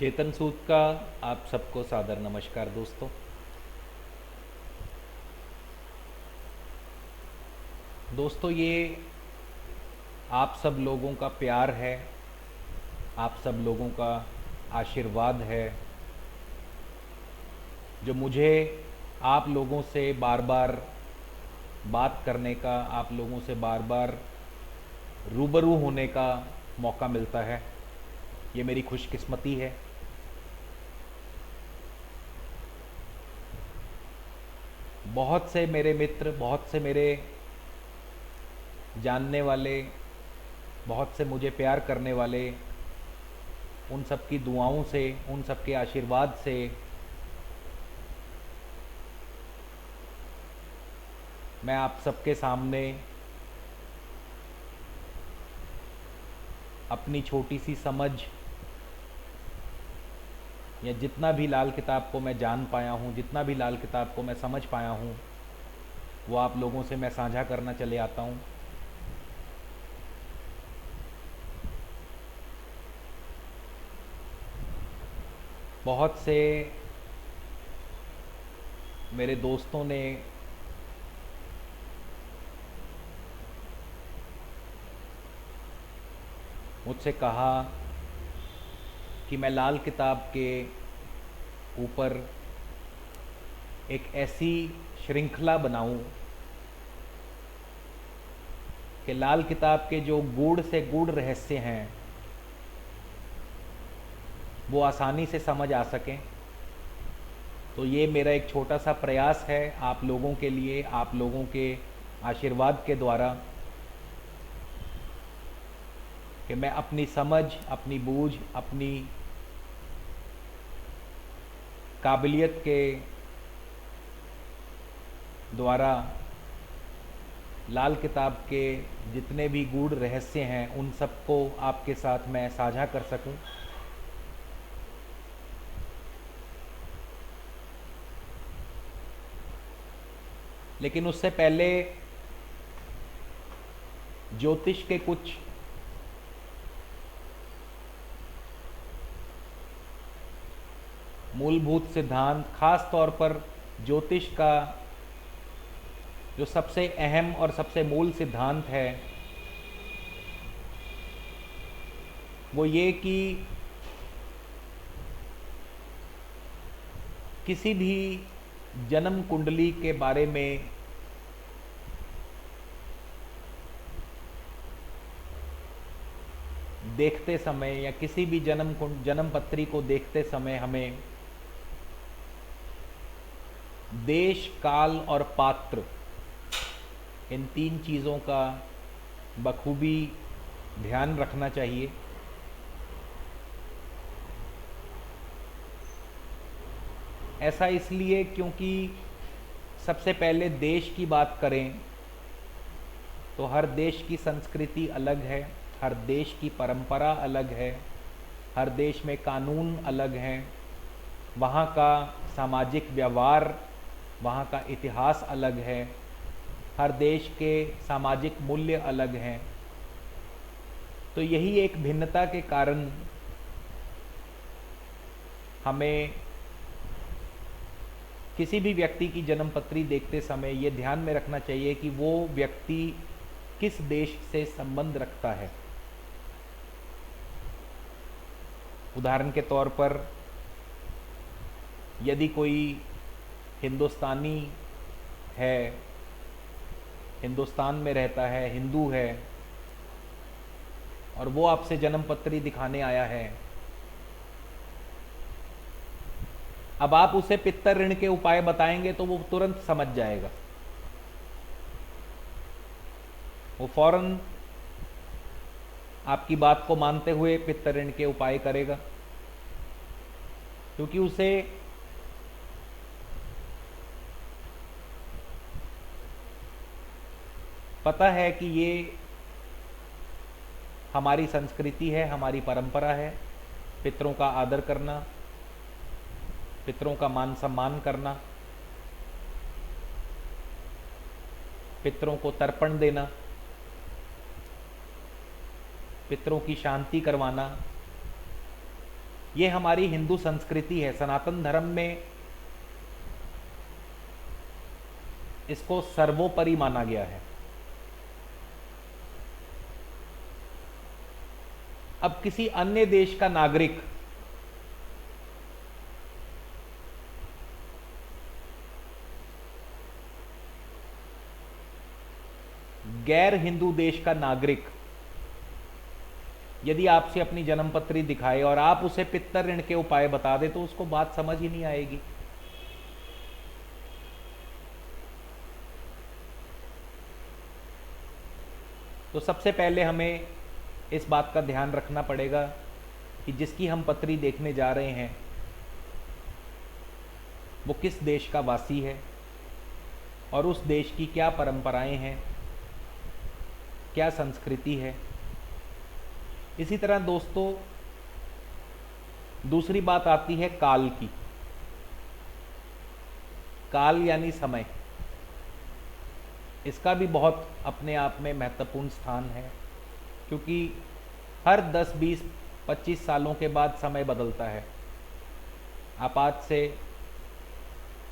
चेतन सूद का आप सबको सादर नमस्कार दोस्तों। ये आप सब लोगों का प्यार है, आप सब लोगों का आशीर्वाद है जो मुझे आप लोगों से बार बार बात करने का, आप लोगों से बार बार रूबरू होने का मौका मिलता है। ये मेरी खुशकिस्मती है। बहुत से मेरे मित्र, बहुत से मेरे जानने वाले, बहुत से मुझे प्यार करने वाले, उन सब की दुआओं से, उन सब के आशीर्वाद से मैं आप सबके सामने अपनी छोटी सी समझ या जितना भी लाल किताब को मैं जान पाया हूँ, जितना भी लाल किताब को मैं समझ पाया हूँ, वो आप लोगों से मैं साझा करना चले आता हूँ। बहुत से मेरे दोस्तों ने मुझसे कहा कि मैं लाल किताब के ऊपर एक ऐसी श्रृंखला बनाऊं कि लाल किताब के जो गूढ़ से गूढ़ रहस्य हैं वो आसानी से समझ आ सकें। तो ये मेरा एक छोटा सा प्रयास है आप लोगों के लिए, आप लोगों के आशीर्वाद के द्वारा, कि मैं अपनी समझ, अपनी बूझ, अपनी काबिलियत के द्वारा लाल किताब के जितने भी गूढ़ रहस्य हैं उन सबको आपके साथ मैं साझा कर सकूं। लेकिन उससे पहले ज्योतिष के कुछ मूलभूत सिद्धांत, खास तौर पर ज्योतिष का जो सबसे अहम और सबसे मूल सिद्धांत है वो ये कि किसी भी जन्म कुंडली के बारे में देखते समय या किसी भी जन्म पत्री को देखते समय हमें देश, काल और पात्र, इन तीन चीज़ों का बखूबी ध्यान रखना चाहिए। ऐसा इसलिए क्योंकि सबसे पहले देश की बात करें तो हर देश की संस्कृति अलग है, हर देश की परंपरा अलग है, हर देश में कानून अलग हैं, वहाँ का सामाजिक व्यवहार, वहाँ का इतिहास अलग है, हर देश के सामाजिक मूल्य अलग हैं। तो यही एक भिन्नता के कारण हमें किसी भी व्यक्ति की जन्म पत्री देखते समय ये ध्यान में रखना चाहिए कि वो व्यक्ति किस देश से संबंध रखता है। उदाहरण के तौर पर यदि कोई हिंदुस्तानी है, हिंदुस्तान में रहता है, हिंदू है, और वो आपसे जन्म पत्री दिखाने आया है, अब आप उसे पित्तर ऋण के उपाय बताएंगे तो वो तुरंत समझ जाएगा, वो फौरन आपकी बात को मानते हुए पित्तर ऋण के उपाय करेगा, क्योंकि उसे पता है कि ये हमारी संस्कृति है, हमारी परंपरा है। पितरों का आदर करना, पितरों का मान सम्मान करना, पितरों को तर्पण देना, पितरों की शांति करवाना, ये हमारी हिंदू संस्कृति है। सनातन धर्म में इसको सर्वोपरि माना गया है। अब किसी अन्य देश का नागरिक गैर हिंदू देश का नागरिक यदि आपसे अपनी जन्मपत्री दिखाए और आप उसे पित्तर ऋण के उपाय बता दे तो उसको बात समझ ही नहीं आएगी। तो सबसे पहले हमें इस बात का ध्यान रखना पड़ेगा कि जिसकी हम पत्री देखने जा रहे हैं वो किस देश का वासी है और उस देश की क्या परंपराएं हैं, क्या संस्कृति है। इसी तरह दोस्तों दूसरी बात आती है काल की। काल यानी समय, इसका भी बहुत अपने आप में महत्वपूर्ण स्थान है, क्योंकि हर 10, 20, 25 सालों के बाद समय बदलता है। आप आज से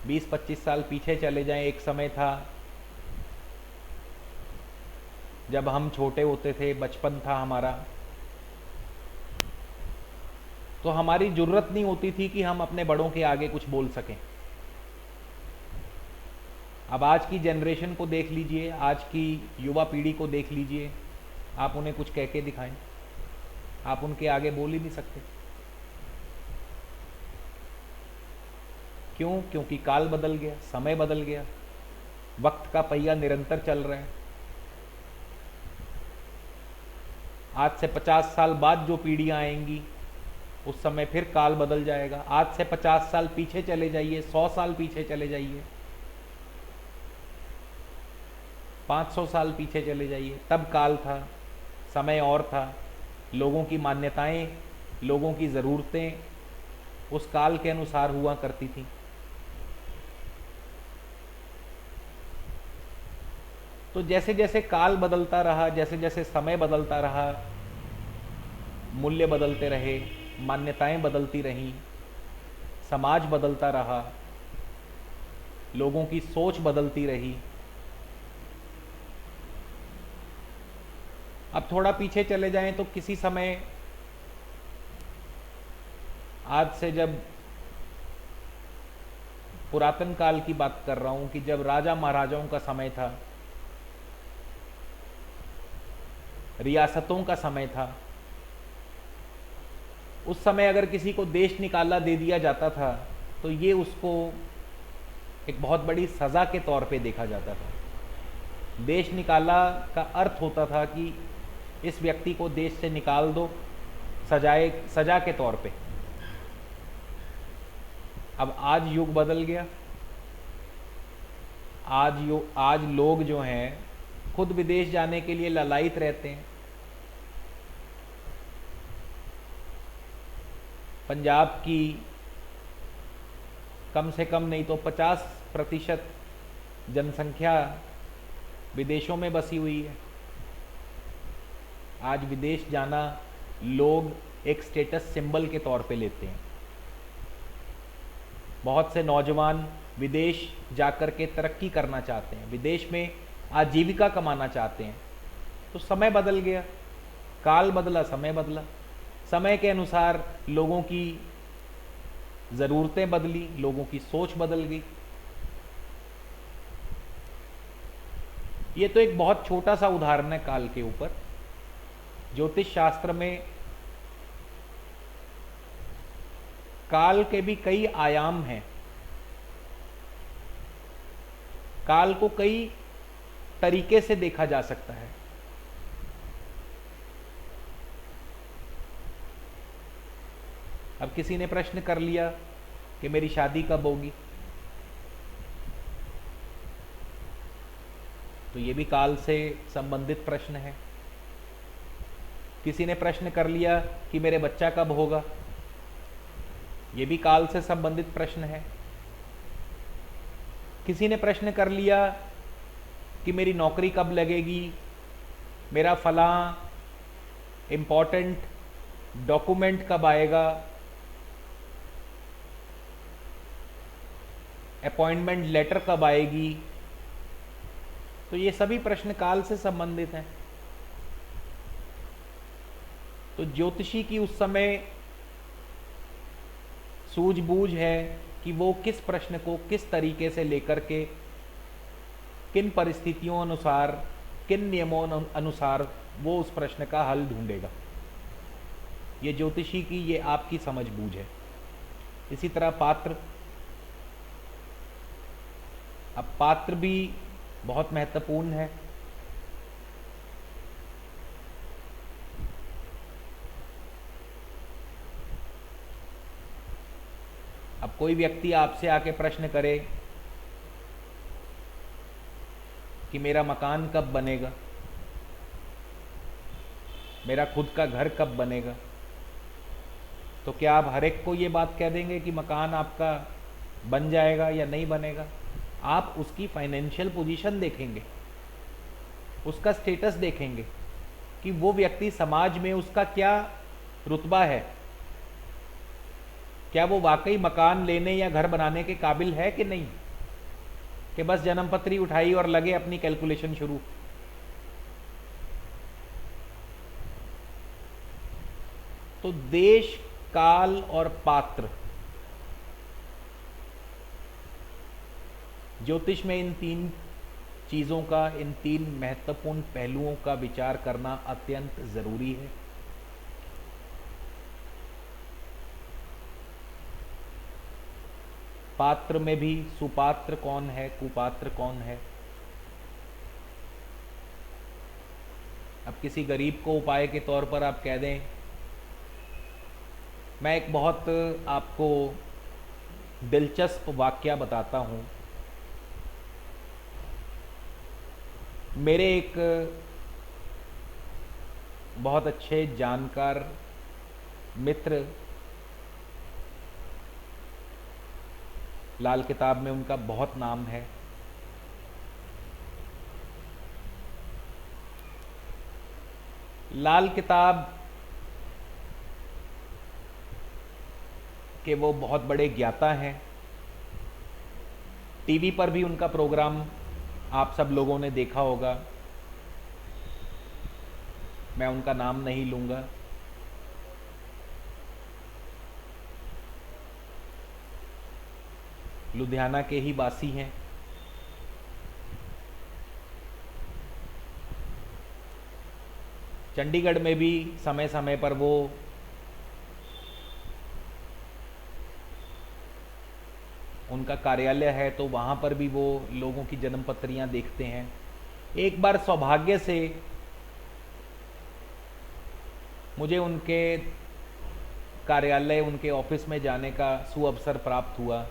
20-25 साल पीछे चले जाएं, एक समय था जब हम छोटे होते थे, बचपन था हमारा, तो हमारी जरूरत नहीं होती थी कि हम अपने बड़ों के आगे कुछ बोल सकें। अब आज की जनरेशन को देख लीजिए, आज की युवा पीढ़ी को देख लीजिए, आप उन्हें कुछ कह के दिखाएं, आप उनके आगे बोल ही नहीं सकते। क्यों? क्योंकि काल बदल गया, समय बदल गया, वक्त का पहिया निरंतर चल रहा है। आज से 50 साल बाद जो पीढ़ियां आएंगी उस समय फिर काल बदल जाएगा। आज से 50 साल पीछे चले जाइए, 100 साल पीछे चले जाइए, 500 साल पीछे चले जाइए, तब काल था, समय और था। लोगों की मान्यताएं, लोगों की ज़रूरतें उस काल के अनुसार हुआ करती थी। तो जैसे जैसे काल बदलता रहा, जैसे जैसे समय बदलता रहा, मूल्य बदलते रहे, मान्यताएं बदलती रहीं, समाज बदलता रहा, लोगों की सोच बदलती रही। अब थोड़ा पीछे चले जाएं तो किसी समय, आज से जब पुरातन काल की बात कर रहा हूं कि जब राजा महाराजाओं का समय था, रियासतों का समय था, उस समय अगर किसी को देश निकाला दे दिया जाता था तो ये उसको एक बहुत बड़ी सज़ा के तौर पे देखा जाता था। देश निकाला का अर्थ होता था कि इस व्यक्ति को देश से निकाल दो, सजा के तौर पे। अब आज युग बदल गया। आज लोग जो हैं खुद विदेश जाने के लिए ललायित रहते हैं। पंजाब की कम से कम नहीं तो 50% जनसंख्या विदेशों में बसी हुई है। आज विदेश जाना लोग एक स्टेटस सिंबल के तौर पे लेते हैं। बहुत से नौजवान विदेश जाकर के तरक्की करना चाहते हैं, विदेश में आजीविका कमाना चाहते हैं। तो समय बदल गया, काल बदला, समय बदला। समय के अनुसार लोगों की ज़रूरतें बदली, लोगों की सोच बदल गई। ये तो एक बहुत छोटा सा उदाहरण है काल के ऊपर। ज्योतिष शास्त्र में काल के भी कई आयाम हैं। काल को कई तरीके से देखा जा सकता है। अब किसी ने प्रश्न कर लिया कि मेरी शादी कब होगी, तो ये भी काल से संबंधित प्रश्न है। किसी ने प्रश्न कर लिया कि मेरे बच्चा कब होगा, ये भी काल से संबंधित प्रश्न है। किसी ने प्रश्न कर लिया कि मेरी नौकरी कब लगेगी, मेरा फलां इम्पोर्टेंट डॉक्यूमेंट कब आएगा, अपॉइंटमेंट लेटर कब आएगी, तो ये सभी प्रश्न काल से संबंधित हैं। तो ज्योतिषी की उस समय सूझबूझ है कि वो किस प्रश्न को किस तरीके से लेकर के, किन परिस्थितियों अनुसार, किन नियमों अनुसार वो उस प्रश्न का हल ढूंढेगा। ये ज्योतिषी की, ये आपकी समझ बूझ है। इसी तरह पात्र, अब पात्र भी बहुत महत्वपूर्ण है। अब कोई व्यक्ति आपसे आके प्रश्न करे कि मेरा मकान कब बनेगा, मेरा खुद का घर कब बनेगा, तो क्या आप हर एक को ये बात कह देंगे कि मकान आपका बन जाएगा या नहीं बनेगा? आप उसकी फाइनेंशियल पोजीशन देखेंगे, उसका स्टेटस देखेंगे कि वो व्यक्ति समाज में उसका क्या रुतबा है, क्या वो वाकई मकान लेने या घर बनाने के काबिल है कि नहीं, कि बस जन्मपत्री उठाई और लगे अपनी कैलकुलेशन शुरू। तो देश, काल और पात्र, ज्योतिष में इन तीन चीज़ों का, इन तीन महत्वपूर्ण पहलुओं का विचार करना अत्यंत ज़रूरी है। पात्र में भी सुपात्र कौन है, कुपात्र कौन है। अब किसी गरीब को उपाय के तौर पर आप कह दें, मैं एक बहुत आपको दिलचस्प वाकया बताता हूँ। मेरे एक बहुत अच्छे जानकार मित्र, लाल किताब में उनका बहुत नाम है, लाल किताब के वो बहुत बड़े ज्ञाता हैं। टीवी पर भी उनका प्रोग्राम आप सब लोगों ने देखा होगा, मैं उनका नाम नहीं लूँगा। लुधियाना के ही वासी हैं। चंडीगढ़ में भी समय समय पर वो उनका कार्यालय है, तो वहाँ पर भी वो लोगों की जन्मपत्रियाँ देखते हैं। एक बार सौभाग्य से मुझे उनके कार्यालय, उनके ऑफिस में जाने का सुअवसर प्राप्त हुआ।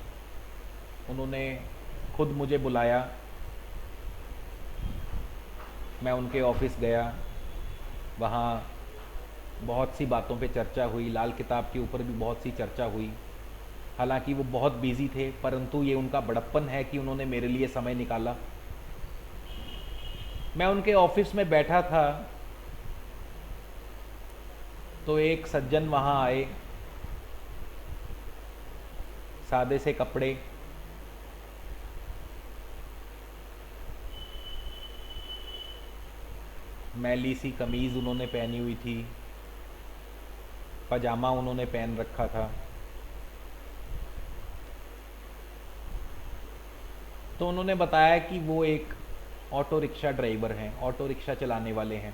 उन्होंने खुद मुझे बुलाया, मैं उनके ऑफिस गया। वहाँ बहुत सी बातों पे चर्चा हुई, लाल किताब के ऊपर भी बहुत सी चर्चा हुई। हालांकि वो बहुत बिजी थे, परंतु ये उनका बड़प्पन है कि उन्होंने मेरे लिए समय निकाला। मैं उनके ऑफिस में बैठा था तो एक सज्जन वहाँ आए, सादे से कपड़े, मैली सी कमीज़ उन्होंने पहनी हुई थी, पजामा उन्होंने पहन रखा था। तो उन्होंने बताया कि वो एक ऑटो रिक्शा ड्राइवर हैं, ऑटो रिक्शा चलाने वाले हैं।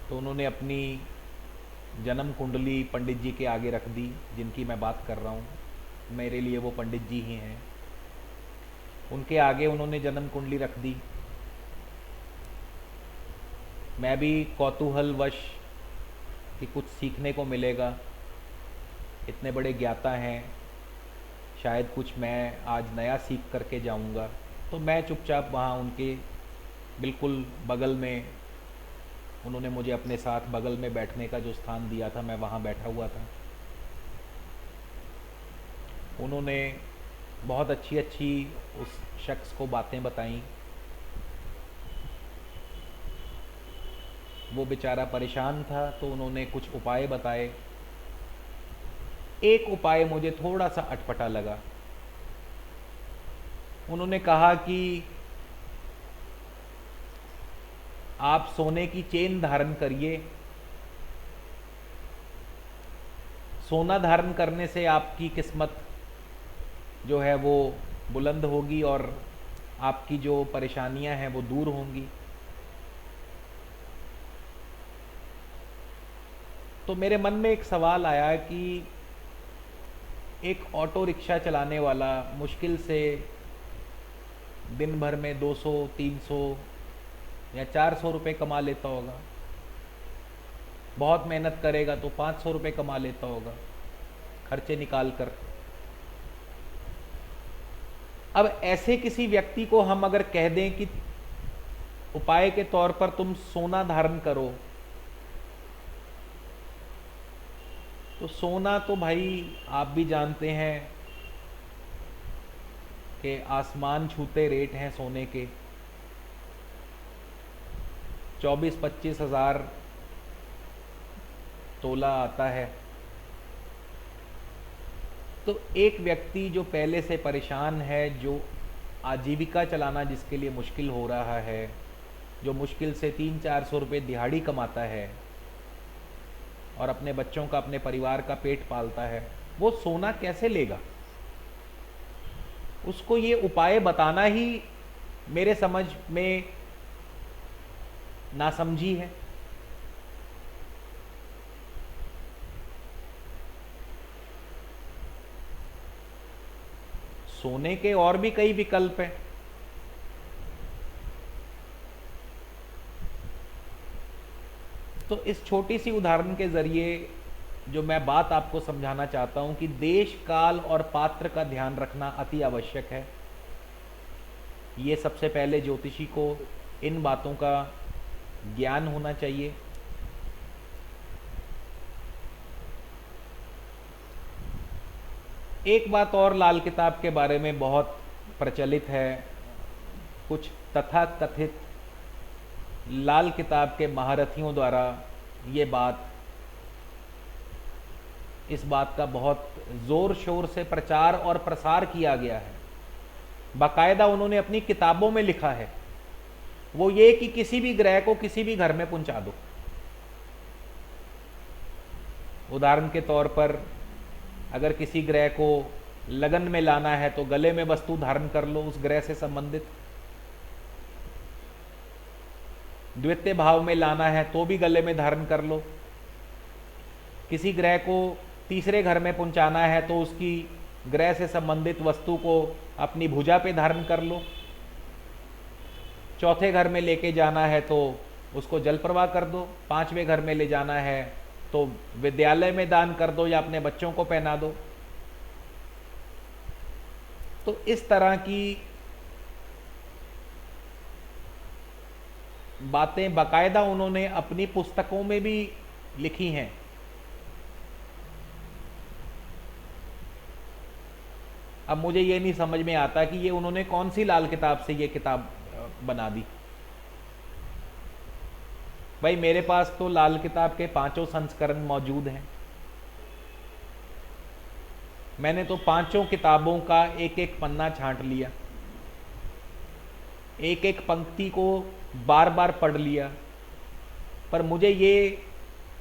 तो उन्होंने अपनी जन्म कुंडली पंडित जी के आगे रख दी, जिनकी मैं बात कर रहा हूँ। मेरे लिए वो पंडित जी ही हैं। उनके आगे उन्होंने जन्म कुंडली रख दी। मैं भी कौतूहलवश कि कुछ सीखने को मिलेगा, इतने बड़े ज्ञाता हैं, शायद कुछ मैं आज नया सीख करके जाऊंगा, तो मैं चुपचाप वहाँ उनके बिल्कुल बगल में, उन्होंने मुझे अपने साथ बगल में बैठने का जो स्थान दिया था, मैं वहाँ बैठा हुआ था। उन्होंने बहुत अच्छी अच्छी उस शख्स को बातें बताईं। वो बेचारा परेशान था, तो उन्होंने कुछ उपाय बताए। एक उपाय मुझे थोड़ा सा अटपटा लगा। उन्होंने कहा कि आप सोने की चेन धारण करिए, सोना धारण करने से आपकी किस्मत जो है वो बुलंद होगी और आपकी जो परेशानियां हैं वो दूर होंगी। तो मेरे मन में एक सवाल आया कि एक ऑटो रिक्शा चलाने वाला मुश्किल से दिन भर में 200, 300 या 400 रुपये कमा लेता होगा, बहुत मेहनत करेगा तो 500 रुपये कमा लेता होगा खर्चे निकाल कर। अब ऐसे किसी व्यक्ति को हम अगर कह दें कि उपाय के तौर पर तुम सोना धारण करो, तो सोना तो भाई आप भी जानते हैं कि आसमान छूते रेट हैं सोने के। 24-25 हज़ार तोला आता है। तो एक व्यक्ति जो पहले से परेशान है, जो आजीविका चलाना जिसके लिए मुश्किल हो रहा है, जो मुश्किल से 300-400 रुपये दिहाड़ी कमाता है और अपने बच्चों का, अपने परिवार का पेट पालता है, वो सोना कैसे लेगा? उसको ये उपाय बताना ही मेरे समझ में नासमझी है। सोने के और भी कई विकल्प हैं। तो इस छोटी सी उदाहरण के जरिए जो मैं बात आपको समझाना चाहता हूं कि देश, काल और पात्र का ध्यान रखना अति आवश्यक है। ये सबसे पहले ज्योतिषी को इन बातों का ज्ञान होना चाहिए। एक बात और लाल किताब के बारे में बहुत प्रचलित है। कुछ तथाकथित लाल किताब के महारथियों द्वारा इस बात का बहुत ज़ोर शोर से प्रचार और प्रसार किया गया है। बाकायदा उन्होंने अपनी किताबों में लिखा है, वो ये कि किसी भी ग्रह को किसी भी घर में पहुंचा दो। उदाहरण के तौर पर अगर किसी ग्रह को लगन में लाना है तो गले में वस्तु धारण कर लो उस ग्रह से संबंधित। द्वितीय भाव में लाना है तो भी गले में धारण कर लो। किसी ग्रह को तीसरे घर में पहुंचाना है तो उसकी ग्रह से संबंधित वस्तु को अपनी भुजा पे धारण कर लो। चौथे घर में लेके जाना है तो उसको जल प्रवाह कर दो। पांचवें घर में ले जाना है तो विद्यालय में दान कर दो या अपने बच्चों को पहना दो। तो इस तरह की बातें बाकायदा उन्होंने अपनी पुस्तकों में भी लिखी हैं। अब मुझे ये नहीं समझ में आता कि ये उन्होंने कौन सी लाल किताब से ये किताब बना दी। भाई मेरे पास तो लाल किताब के 5 संस्करण मौजूद हैं। मैंने तो 5 किताबों का एक एक पन्ना छांट लिया, एक एक पंक्ति को बार बार पढ़ लिया। पर मुझे ये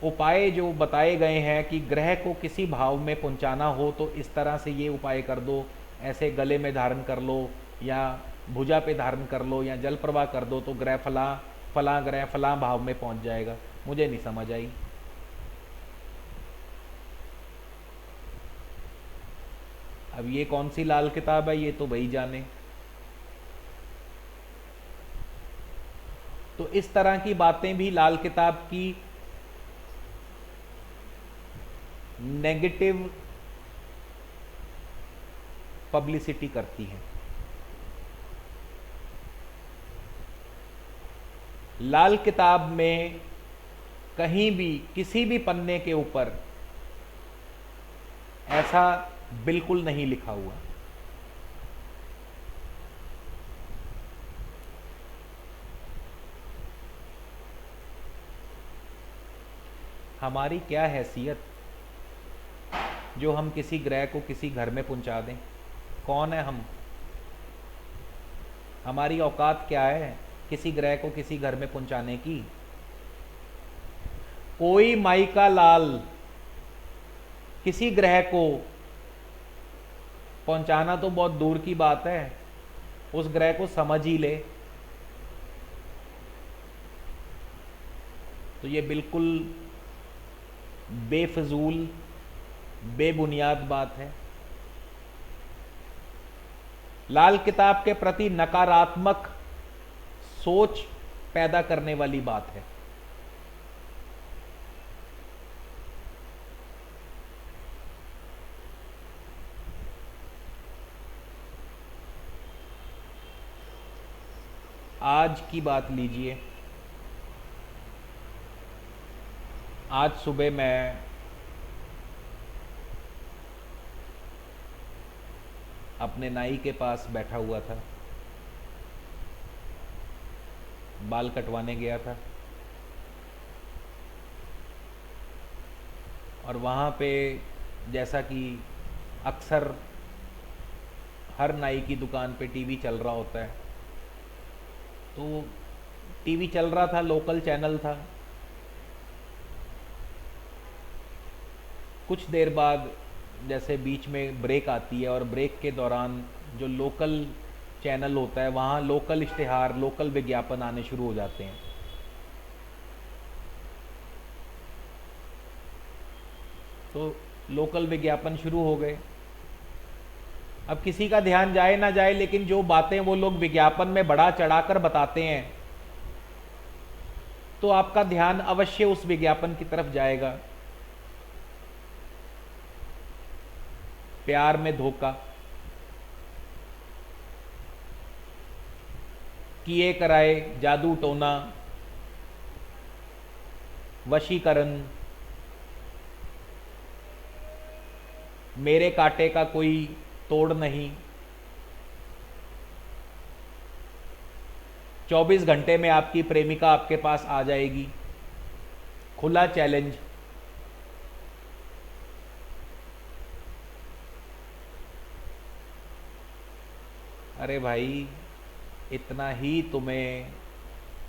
उपाय जो बताए गए हैं कि ग्रह को किसी भाव में पहुंचाना हो तो इस तरह से ये उपाय कर दो, ऐसे गले में धारण कर लो या भुजा पे धारण कर लो या जल प्रवाह कर दो तो ग्रह फला ग्रह फला भाव में पहुंच जाएगा, मुझे नहीं समझ आई। अब ये कौन सी लाल किताब है ये तो वही जाने। तो इस तरह की बातें भी लाल किताब की नेगेटिव पब्लिसिटी करती हैं। लाल किताब में कहीं भी किसी भी पन्ने के ऊपर ऐसा बिल्कुल नहीं लिखा हुआ। हमारी क्या हैसियत जो हम किसी ग्रह को किसी घर में पहुंचा दें? कौन है हम? हमारी औकात क्या है किसी ग्रह को किसी घर में पहुंचाने की? कोई माई का लाल किसी ग्रह को पहुंचाना तो बहुत दूर की बात है, उस ग्रह को समझ ही ले तो ये बिल्कुल बेफजूल बेबुनियाद बात है। लाल किताब के प्रति नकारात्मक सोच पैदा करने वाली बात है। आज की बात लीजिए, आज सुबह मैं अपने नाई के पास बैठा हुआ था, बाल कटवाने गया था और वहाँ पे जैसा कि अक्सर हर नाई की दुकान पे टीवी चल रहा होता है, तो टीवी चल रहा था, लोकल चैनल था। कुछ देर बाद जैसे बीच में ब्रेक आती है और ब्रेक के दौरान जो लोकल चैनल होता है वहाँ लोकल इश्तिहार लोकल विज्ञापन आने शुरू हो जाते हैं। तो लोकल विज्ञापन शुरू हो गए। अब किसी का ध्यान जाए ना जाए, लेकिन जो बातें वो लोग विज्ञापन में बढ़ा चढ़ाकर बताते हैं तो आपका ध्यान अवश्य उस विज्ञापन की तरफ जाएगा। प्यार में धोखा, किए कराए जादू टोना, वशीकरण, मेरे कांटे का कोई तोड़ नहीं, 24 घंटे में आपकी प्रेमिका आपके पास आ जाएगी, खुला चैलेंज। अरे भाई, इतना ही तुम्हें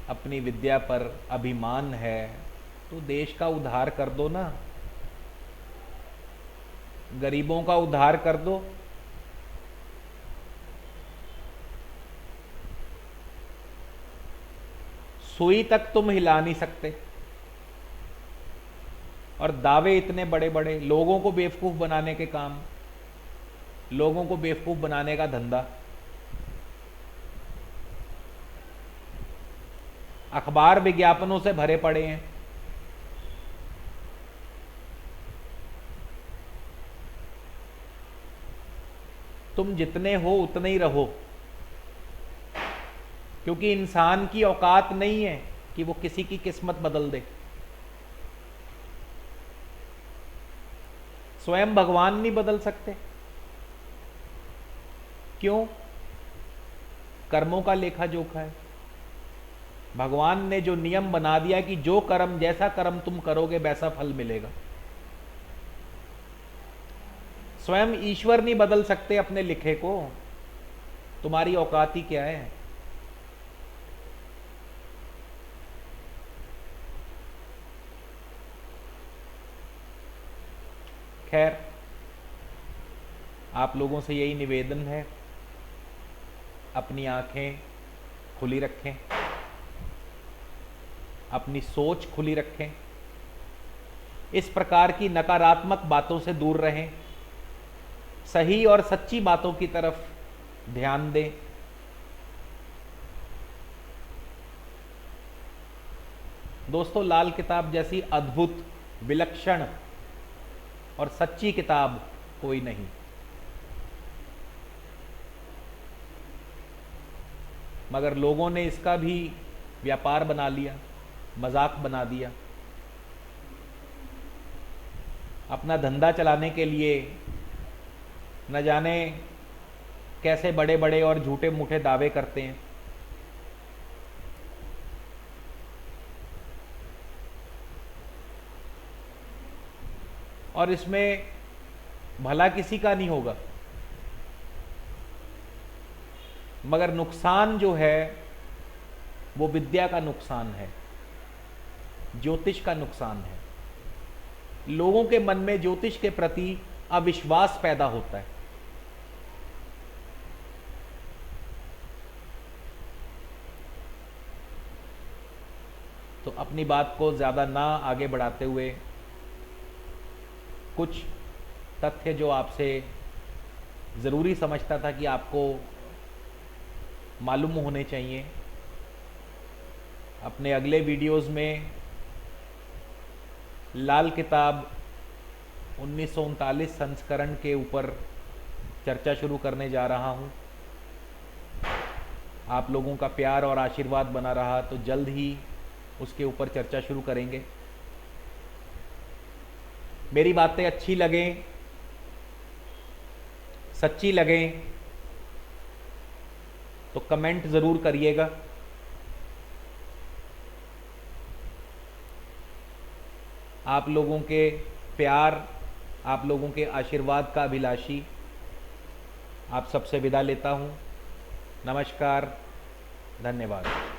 अपनी विद्या पर अभिमान है तो देश का उद्धार कर दो ना, गरीबों का उद्धार कर दो। सुई तक तुम हिला नहीं सकते और दावे इतने बड़े बड़े, लोगों को बेवकूफ बनाने के काम, लोगों को बेवकूफ बनाने का धंधा। अखबार विज्ञापनों से भरे पड़े हैं। तुम जितने हो उतने ही रहो, क्योंकि इंसान की औकात नहीं है कि वो किसी की किस्मत बदल दे। स्वयं भगवान नहीं बदल सकते। क्यों? कर्मों का लेखा जोखा है। भगवान ने जो नियम बना दिया कि जो कर्म, जैसा कर्म तुम करोगे वैसा फल मिलेगा। स्वयं ईश्वर नहीं बदल सकते अपने लिखे को, तुम्हारी औकात ही क्या है? खैर, आप लोगों से यही निवेदन है, अपनी आंखें खुली रखें, अपनी सोच खुली रखें, इस प्रकार की नकारात्मक बातों से दूर रहें, सही और सच्ची बातों की तरफ ध्यान दें। दोस्तों, लाल किताब जैसी अद्भुत, विलक्षण और सच्ची किताब कोई नहीं। मगर लोगों ने इसका भी व्यापार बना लिया, मजाक बना दिया। अपना धंधा चलाने के लिए न जाने कैसे बड़े बड़े और झूठे मूठे दावे करते हैं। और इसमें भला किसी का नहीं होगा, मगर नुकसान जो है वो विद्या का नुकसान है, ज्योतिष का नुकसान है। लोगों के मन में ज्योतिष के प्रति अविश्वास पैदा होता है। तो अपनी बात को ज़्यादा ना आगे बढ़ाते हुए कुछ तथ्य जो आपसे ज़रूरी समझता था कि आपको मालूम होने चाहिए, अपने अगले वीडियोस में लाल किताब 1939 संस्करण के ऊपर चर्चा शुरू करने जा रहा हूँ। आप लोगों का प्यार और आशीर्वाद बना रहा तो जल्द ही उसके ऊपर चर्चा शुरू करेंगे। मेरी बातें अच्छी लगें, सच्ची लगें तो कमेंट ज़रूर करिएगा। आप लोगों के प्यार, आप लोगों के आशीर्वाद का अभिलाषी आप सबसे विदा लेता हूँ। नमस्कार, धन्यवाद।